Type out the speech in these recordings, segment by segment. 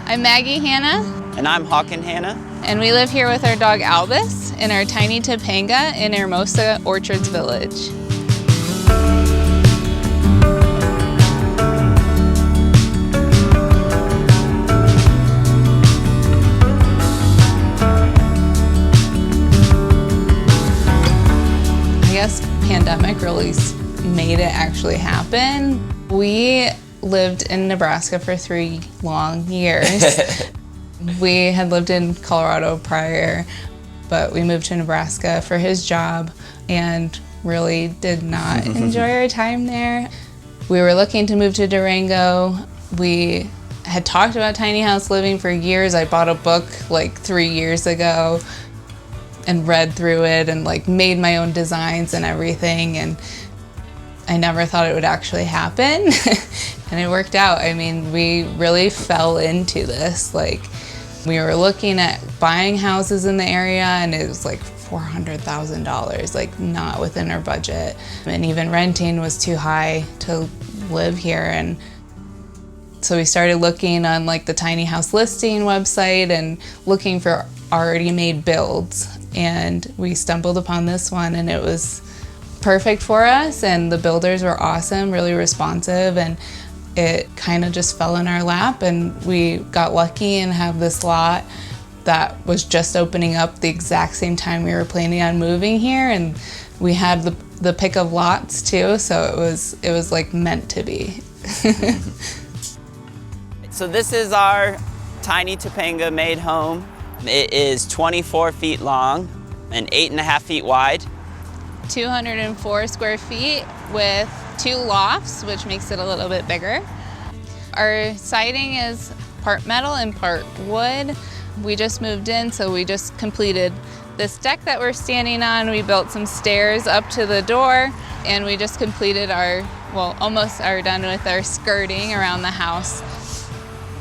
I'm Maggie Hanna. And I'm Hawken Hanna. And we live here with our dog Albus in our tiny Topanga in Hermosa Orchards Village. I guess pandemic really made it actually happen. We lived in Nebraska for 3 long years. We had lived in Colorado prior, but we moved to Nebraska for his job and really did not enjoy our time there. We were looking to move to Durango. We had talked about tiny house living for years. I bought a book like 3 years ago and read through it and like made my own designs and everything, and I never thought it would actually happen. And it worked out. I mean, we really fell into this. Like, we were looking at buying houses in the area and it was like $400,000, like not within our budget. And even renting was too high to live here. And so we started looking on like the tiny house listing website and looking for already made builds. And we stumbled upon this one and it was perfect for us, and the builders were awesome, really responsive, and it kind of just fell in our lap, and we got lucky and have this lot that was just opening up the exact same time we were planning on moving here, and we had the pick of lots too, so it was like meant to be. So this is our tiny Topanga made home. It is 24 feet long and 8.5 feet wide. 204 square feet with 2 lofts, which makes it a little bit bigger. Our siding is part metal and part wood. We just moved in, so we just completed this deck that we're standing on. We built some stairs up to the door, and we just completed almost are done with our skirting around the house.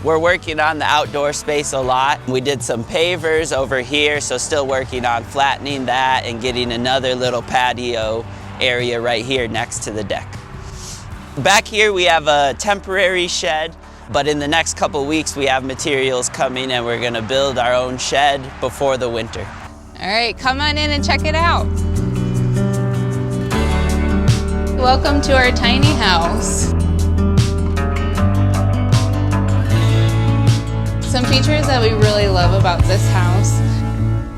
We're working on the outdoor space a lot. We did some pavers over here, so still working on flattening that and getting another little patio area right here next to the deck. Back here we have a temporary shed, but in the next couple weeks we have materials coming and we're gonna build our own shed before the winter. All right, come on in and check it out. Welcome to our tiny house. Some features that we really love about this house.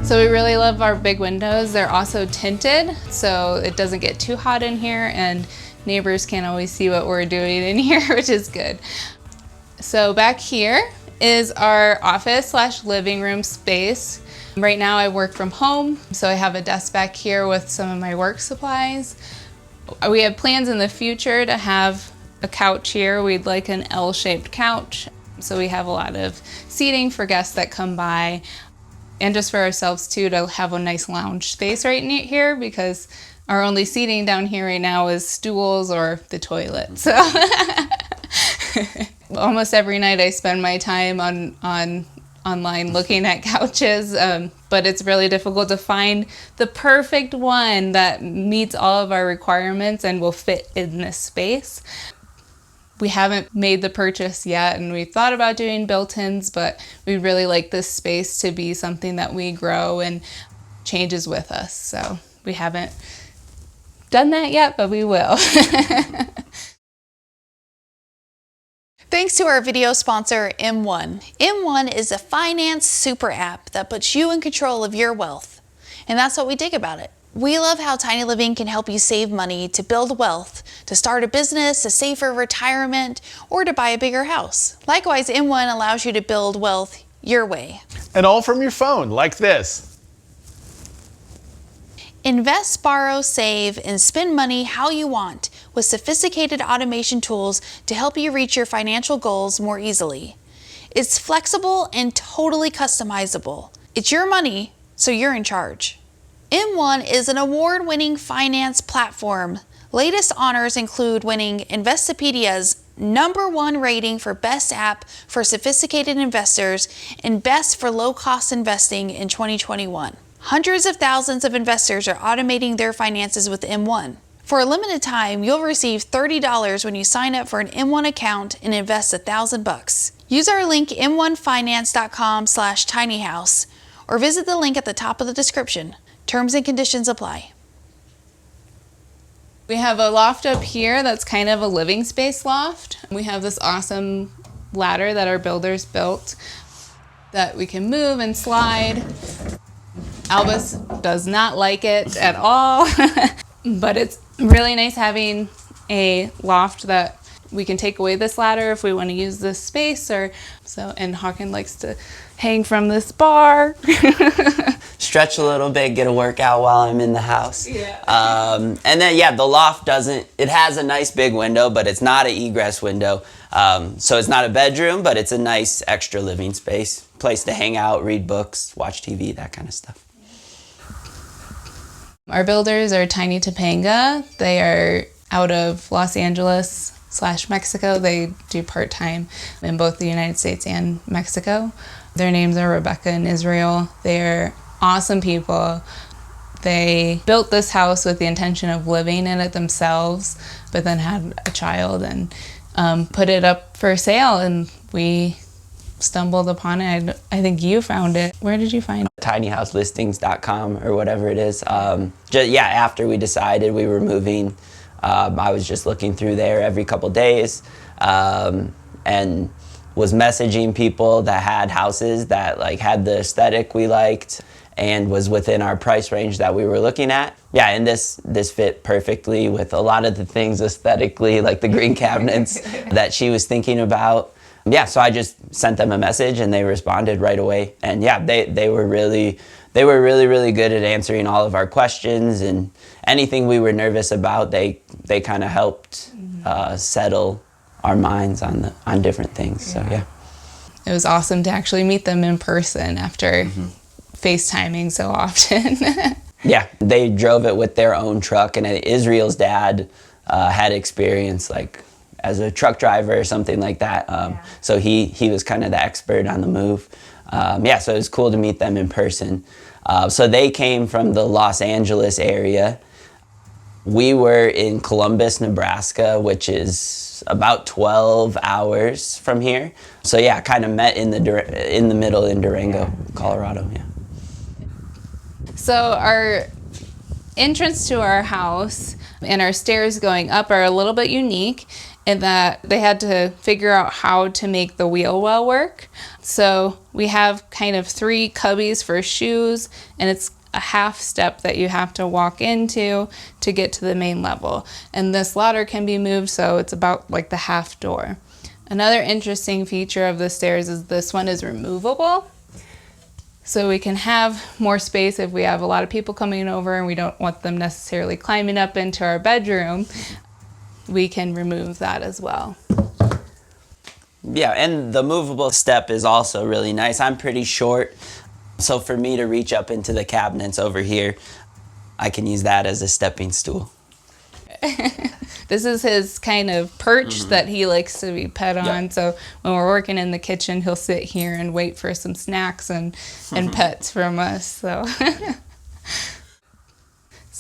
So we really love our big windows. They're also tinted, so it doesn't get too hot in here, and neighbors can't always see what we're doing in here, which is good. So back here is our office/living room space. Right now I work from home, so I have a desk back here with some of my work supplies. We have plans in the future to have a couch here. We'd like an L-shaped couch. So we have a lot of seating for guests that come by, and just for ourselves too, to have a nice lounge space right here, because our only seating down here right now is stools or the toilet. So almost every night I spend my time online looking at couches, but it's really difficult to find the perfect one that meets all of our requirements and will fit in this space. We haven't made the purchase yet, and we thought about doing built-ins, but we really like this space to be something that we grow and changes with us. So we haven't done that yet, but we will. Thanks to our video sponsor, M1. M1 is a finance super app that puts you in control of your wealth. And that's what we dig about it. We love how Tiny Living can help you save money to build wealth, to start a business, to save for retirement, or to buy a bigger house. Likewise, M1 allows you to build wealth your way. And all from your phone, like this. Invest, borrow, save, and spend money how you want with sophisticated automation tools to help you reach your financial goals more easily. It's flexible and totally customizable. It's your money, so you're in charge. M1 is an award-winning finance platform. Latest honors include winning Investopedia's #1 rating for Best App for Sophisticated Investors and Best for Low-Cost Investing in 2021. Hundreds of thousands of investors are automating their finances with M1. For a limited time, you'll receive $30 when you sign up for an M1 account and invest $1,000. Use our link m1finance.com/tinyhouse or visit the link at the top of the description. Terms and conditions apply. We have a loft up here that's kind of a living space loft. We have this awesome ladder that our builders built that we can move and slide. Albus does not like it at all, but it's really nice having a loft that we can take away this ladder if we want to use this space, and Hawken likes to hang from this bar. Stretch a little bit, get a workout while I'm in the house. Yeah. And then, the loft it has a nice big window, but it's not an egress window. So it's not a bedroom, but it's a nice extra living space, place to hang out, read books, watch TV, that kind of stuff. Our builders are Tiny Topanga. They are out of Los Angeles/Mexico. They do part-time in both the United States and Mexico. Their names are Rebecca and Israel. They're awesome people. They built this house with the intention of living in it themselves, but then had a child and put it up for sale, and we stumbled upon it. I think you found it. Where did you find it? tinyhouselistings.com or whatever it is. After we decided we were moving, I was just looking through there every couple days and was messaging people that had houses that had the aesthetic we liked and was within our price range that we were looking at. Yeah, and this fit perfectly with a lot of the things aesthetically, like the green cabinets that she was thinking about. Yeah, so I just sent them a message and they responded right away. And yeah, they were really good at answering all of our questions, and anything we were nervous about, they kind of helped settle our minds on different things. So yeah. It was awesome to actually meet them in person after FaceTiming so often. Yeah, they drove it with their own truck, and Israel's dad had experience as a truck driver or something like that. So he was kind of the expert on the move. So it was cool to meet them in person. So they came from the Los Angeles area. We were in Columbus, Nebraska, which is about 12 hours from here. So yeah, kind of met in the middle in Durango, Colorado. Yeah. So our entrance to our house and our stairs going up are a little bit unique in that they had to figure out how to make the wheel well work. So we have kind of 3 cubbies for shoes, and it's a half step that you have to walk into to get to the main level. And this ladder can be moved, so it's about the half door. Another interesting feature of the stairs is this one is removable. So we can have more space if we have a lot of people coming over and we don't want them necessarily climbing up into our bedroom. We can remove that as well. Yeah, and the movable step is also really nice. I'm pretty short, so for me to reach up into the cabinets over here, I can use that as a stepping stool. This is his kind of perch that he likes to be pet on. Yep. So when we're working in the kitchen, he'll sit here and wait for some snacks and pets from us. So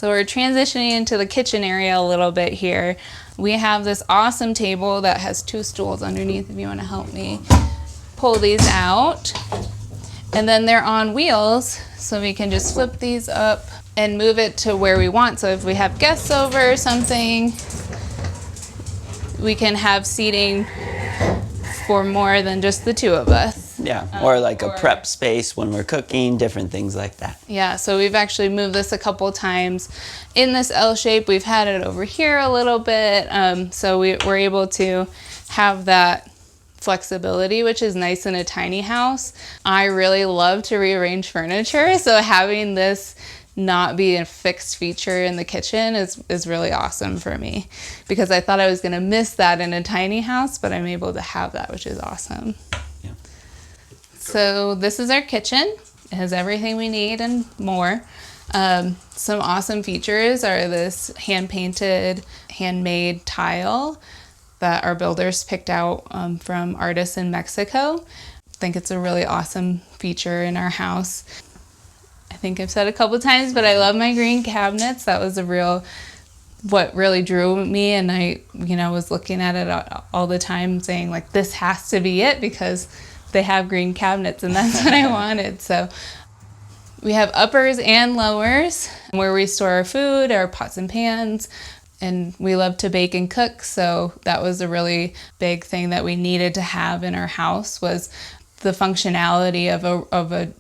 we're transitioning into the kitchen area a little bit here. We have this awesome table that has 2 stools underneath if you want to help me pull these out. And then they're on wheels, so we can just flip these up and move it to where we want. So if we have guests over or something, we can have seating for more than just the 2 of us. Yeah, or a prep space when we're cooking, different things like that. Yeah, so we've actually moved this a couple times in this L shape. We've had it over here a little bit, so we're able to have that flexibility, which is nice in a tiny house. I really love to rearrange furniture, so having this not be a fixed feature in the kitchen is really awesome for me, because I thought I was going to miss that in a tiny house, but I'm able to have that, which is awesome. Yeah. So this is our kitchen. It has everything we need and more. Some awesome features are this hand-painted, handmade tile that our builders picked out from artists in Mexico. I think it's a really awesome feature in our house. I think I've said a couple times, but I love my green cabinets. That was a real what really drew me, and I, was looking at it all the time saying like, this has to be it because they have green cabinets and that's what I wanted. So we have uppers and lowers where we store our food, our pots and pans, and we love to bake and cook. So that was a really big thing that we needed to have in our house, was the functionality of a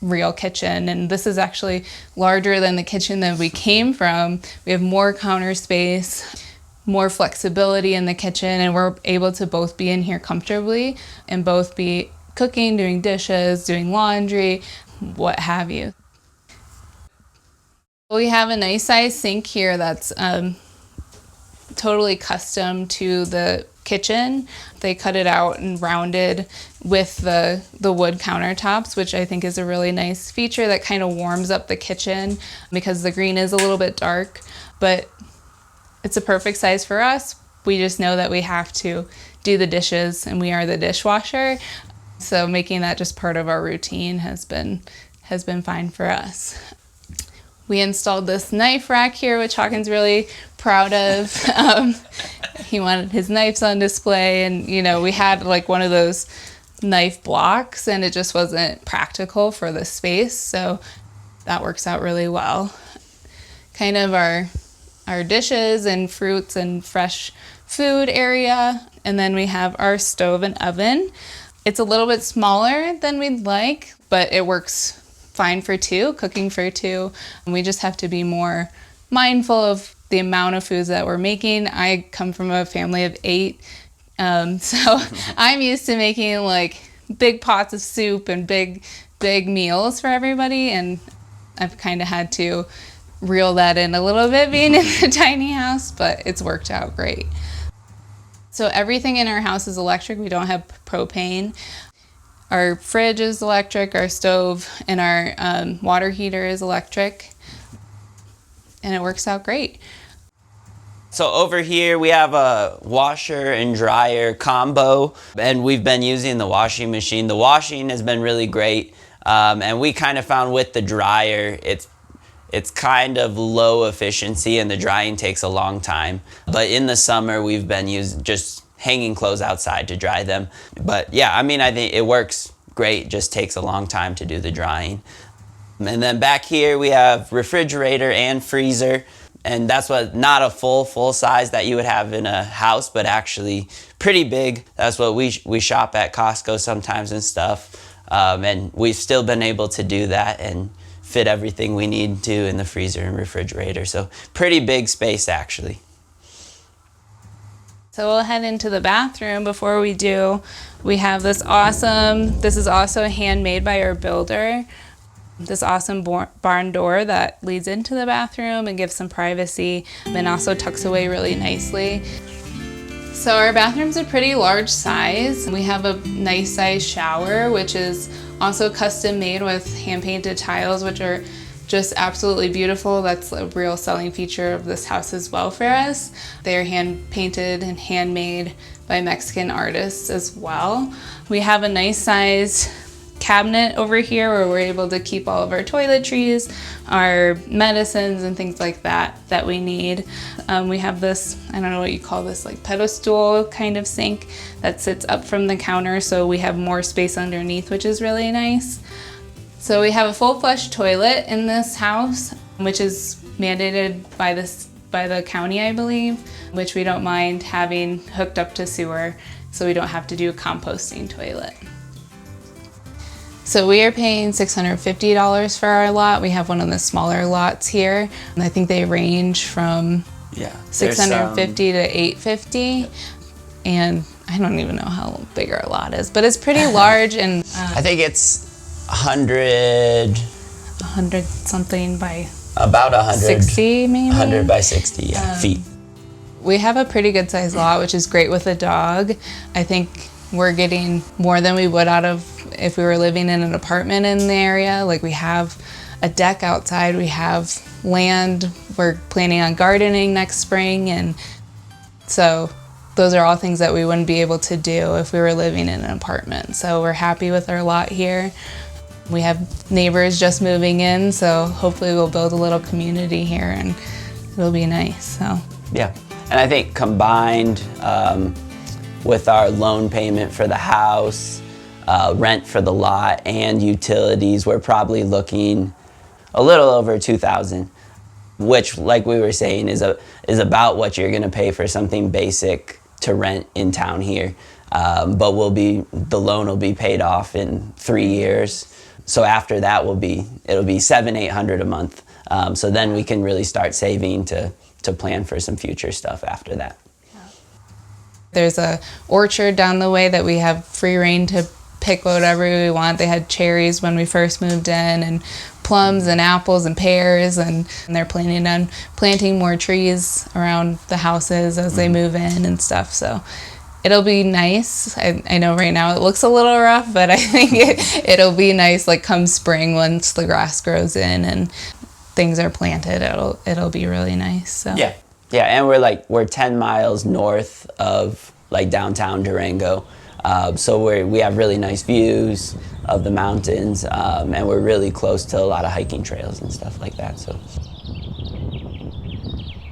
real kitchen. And this is actually larger than the kitchen that we came from. We have more counter space, more flexibility in the kitchen, and we're able to both be in here comfortably and both be cooking, doing dishes, doing laundry, what have you. We have a nice size sink here that's totally custom to the kitchen. They cut it out and rounded with the wood countertops, which I think is a really nice feature that kind of warms up the kitchen because the green is a little bit dark, but it's a perfect size for us. We just know that we have to do the dishes and we are the dishwasher. So making that just part of our routine has been fine for us. We installed this knife rack here, which Hawkins really proud of. He wanted his knives on display, and we had like one of those knife blocks, and it just wasn't practical for the space, so that works out really well. Kind of our dishes and fruits and fresh food area, and then we have our stove and oven. It's a little bit smaller than we'd like, but it works fine for two, cooking for two. We just have to be more mindful of the amount of foods that we're making. I come from a family of 8, so I'm used to making like big pots of soup and big meals for everybody, and I've kind of had to reel that in a little bit being in a tiny house, but it's worked out great. So everything in our house is electric. We don't have propane. Our fridge is electric, our stove and our water heater is electric, and it works out great. So over here we have a washer and dryer combo, and we've been using the washing machine. The washing has been really great, and we kind of found with the dryer, it's kind of low efficiency and the drying takes a long time. But in the summer we've been just hanging clothes outside to dry them. But yeah, I think it works great, just takes a long time to do the drying. And then back here we have refrigerator and freezer, and that's not a full size that you would have in a house, but actually pretty big. That's what we shop at Costco sometimes and stuff, and we've still been able to do that and fit everything we need to in the freezer and refrigerator. So pretty big space actually. So we'll head into the bathroom. Before we do, we have this is also handmade by our builder, this awesome barn door that leads into the bathroom and gives some privacy and also tucks away really nicely. So our bathroom's a pretty large size. We have a nice size shower, which is also custom made with hand-painted tiles, which are just absolutely beautiful. That's a real selling feature of this house as well for us. They are hand painted and handmade by Mexican artists as well. We have a nice sized cabinet over here where we're able to keep all of our toiletries, our medicines and things like that we need. We have this, I don't know what you call this, like pedestal kind of sink that sits up from the counter, so we have more space underneath, which is really nice. So we have a full flush toilet in this house, which is mandated by the county, I believe, which we don't mind having hooked up to sewer, so we don't have to do a composting toilet. So we are paying $650 for our lot. We have one of the smaller lots here, and I think they range from $650 to $850, and I don't even know how big our lot is, but it's pretty large. And I think it's 100 something by about 100 60 maybe 100 by 60 feet. We have a pretty good sized lot, which is great with a dog. I think we're getting more than we would out of if we were living in an apartment in the area. Like, we have a deck outside, we have land, we're planning on gardening next spring, and so those are all things that we wouldn't be able to do if we were living in an apartment. So we're happy with our lot here. We have neighbors just moving in, so hopefully we'll build a little community here and it'll be nice. So Yeah, and I think combined with our loan payment for the house, rent for the lot, and utilities, we're probably looking a little over $2,000, which, like we were saying, is about what you're gonna pay for something basic to rent in town here. But the loan will be paid off in 3 years. So after that it'll be $700-800 a month. So then we can really start saving to plan for some future stuff after that. there's a orchard down the way that we have free reign to pick whatever we want. They had cherries when we first moved in, and plums and apples and pears, and they're planning on planting more trees around the houses as they move in and stuff. So it'll be nice. I know right now it looks a little rough, but I think it'll be nice like come spring once the grass grows in and things are planted. It'll be really nice. So yeah, and we're 10 miles north of like downtown Durango. So we have really nice views of the mountains, and we're really close to a lot of hiking trails and stuff like that.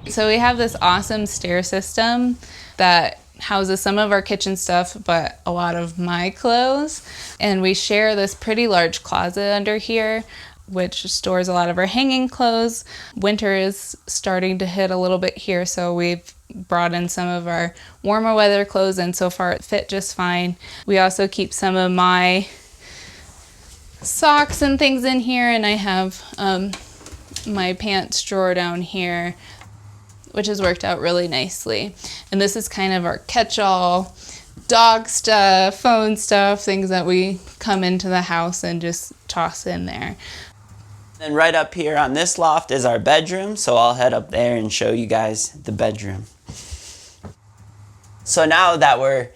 So we have this awesome stair system that houses some of our kitchen stuff, but a lot of my clothes. And we share this pretty large closet under here, which stores a lot of our hanging clothes. Winter is starting to hit a little bit here, so we've brought in some of our warmer weather clothes, and so far it fit just fine. We also keep some of my socks and things in here, and I have my pants drawer down here, which has worked out really nicely. And this is kind of our catch-all dog stuff, phone stuff, things that we come into the house and just toss in there. And right up here on this loft is our bedroom, so I'll head up there and show you guys the bedroom. So now that we're,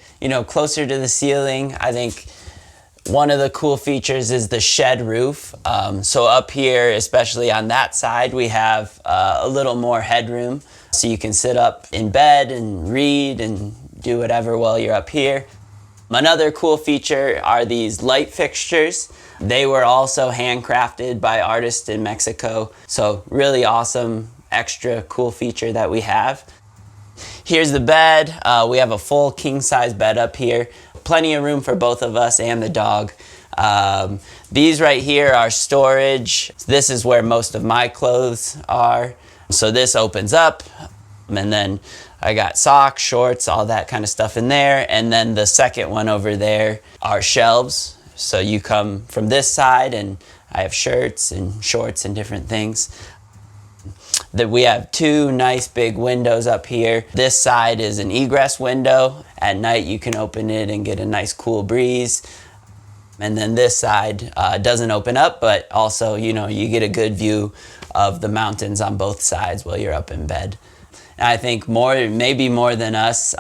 closer to the ceiling, I think one of the cool features is the shed roof. So up here, especially on that side, we have a little more headroom, so you can sit up in bed and read and do whatever while you're up here. Another cool feature are these light fixtures. They were also handcrafted by artists in Mexico, so really awesome, extra cool feature that we have. Here's the bed. We have a full king-size bed up here. Plenty of room for both of us and the dog. These right here are storage. This is where most of my clothes are. So this opens up, and then I got socks, shorts, all that kind of stuff in there. And then the second one over there are shelves. So you come from this side, and I have shirts and shorts and different things. We have two nice big windows up here. This side is an egress window. At night you can open it and get a nice cool breeze. And then this side doesn't open up, but also, you get a good view of the mountains on both sides while you're up in bed. And I think maybe more than us,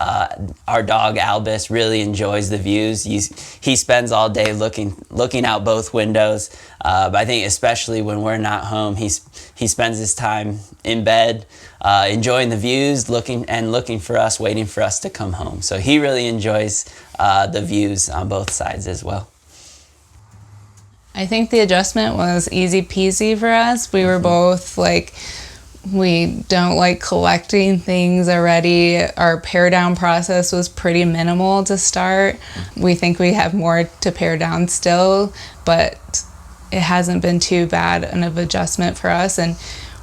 our dog Albus really enjoys the views. He spends all day looking out both windows. But I think especially when we're not home, he spends his time in bed, enjoying the views, looking for us, waiting for us to come home. So he really enjoys the views on both sides as well. I think the adjustment was easy peasy for us. We were both we don't like collecting things already. Our pare down process was pretty minimal to start. We think we have more to pare down still, but it hasn't been too bad of adjustment for us. And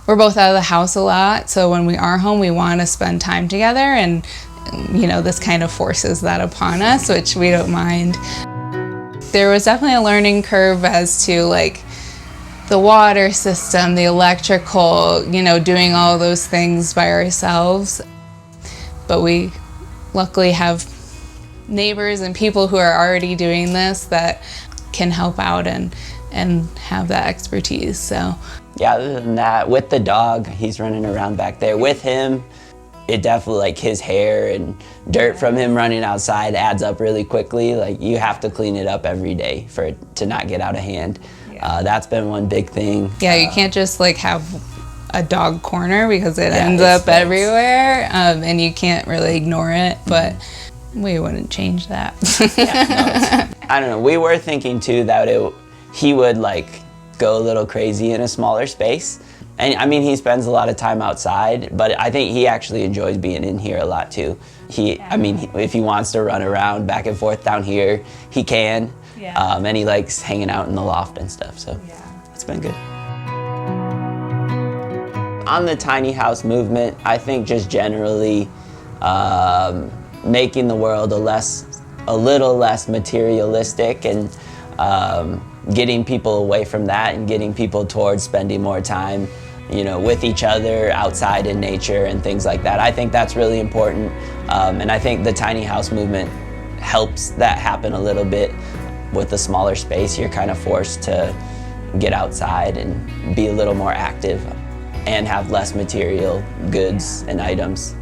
we're both out of the house a lot, so when we are home, we want to spend time together, and this kind of forces that upon us, which we don't mind. There was definitely a learning curve as to the water system, the electrical, doing all those things by ourselves. But we luckily have neighbors and people who are already doing this that can help out and have that expertise. So yeah, other than that, with the dog, he's running around back there. With him, it definitely, his hair and dirt from him running outside adds up really quickly. You have to clean it up every day for it to not get out of hand. That's been one big thing. Yeah, you can't just have a dog corner because it ends up everywhere, and you can't really ignore it, but we wouldn't change that. I don't know, we were thinking too that he would go a little crazy in a smaller space, And I mean, he spends a lot of time outside, but I think he actually enjoys being in here a lot too. I mean, if he wants to run around back and forth down here, he can. Yeah. And he likes hanging out in the loft and stuff, so it's been good. On the tiny house movement, I think just generally making the world a little less materialistic, and getting people away from that and getting people towards spending more time, you know, with each other outside in nature and things like that. I think that's really important, and I think the tiny house movement helps that happen a little bit. With the smaller space, you're kind of forced to get outside and be a little more active and have less material goods and items.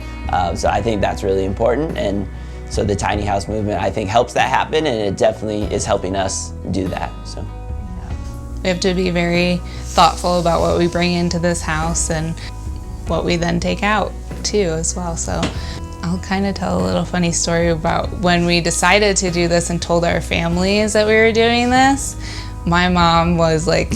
So I think that's really important, and so the tiny house movement, I think, helps that happen, and it definitely is helping us do that. So we have to be very thoughtful about what we bring into this house and what we then take out too as well. So I'll kind of tell a little funny story about when we decided to do this and told our families that we were doing this. My mom was like,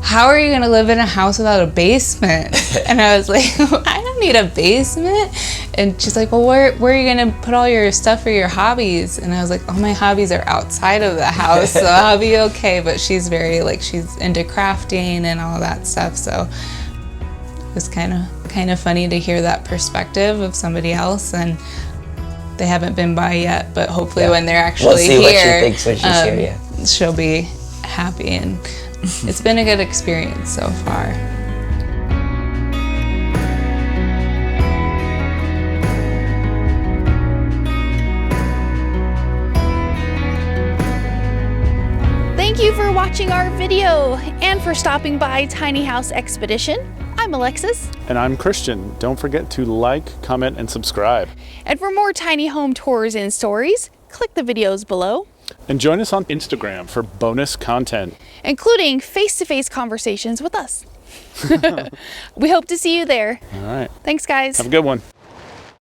how are you gonna live in a house without a basement? And I was like, I don't need a basement. And she's like, well, where are you gonna put all your stuff for your hobbies? And I was like, oh, my hobbies are outside of the house, so I'll be okay. But she's very, like, she's into crafting and all that stuff. So it was kind of funny to hear that perspective of somebody else, and they haven't been by yet, but hopefully when they're actually we'll see here, what she thinks when she's here, she'll be happy, and it's been a good experience so far. Thank you for watching our video and for stopping by Tiny House Expedition. I'm Alexis. And I'm Christian. Don't forget to like, comment, and subscribe. And for more tiny home tours and stories, click the videos below. And join us on Instagram for bonus content, including face-to-face conversations with us. We hope to see you there. All right. Thanks, guys. Have a good one.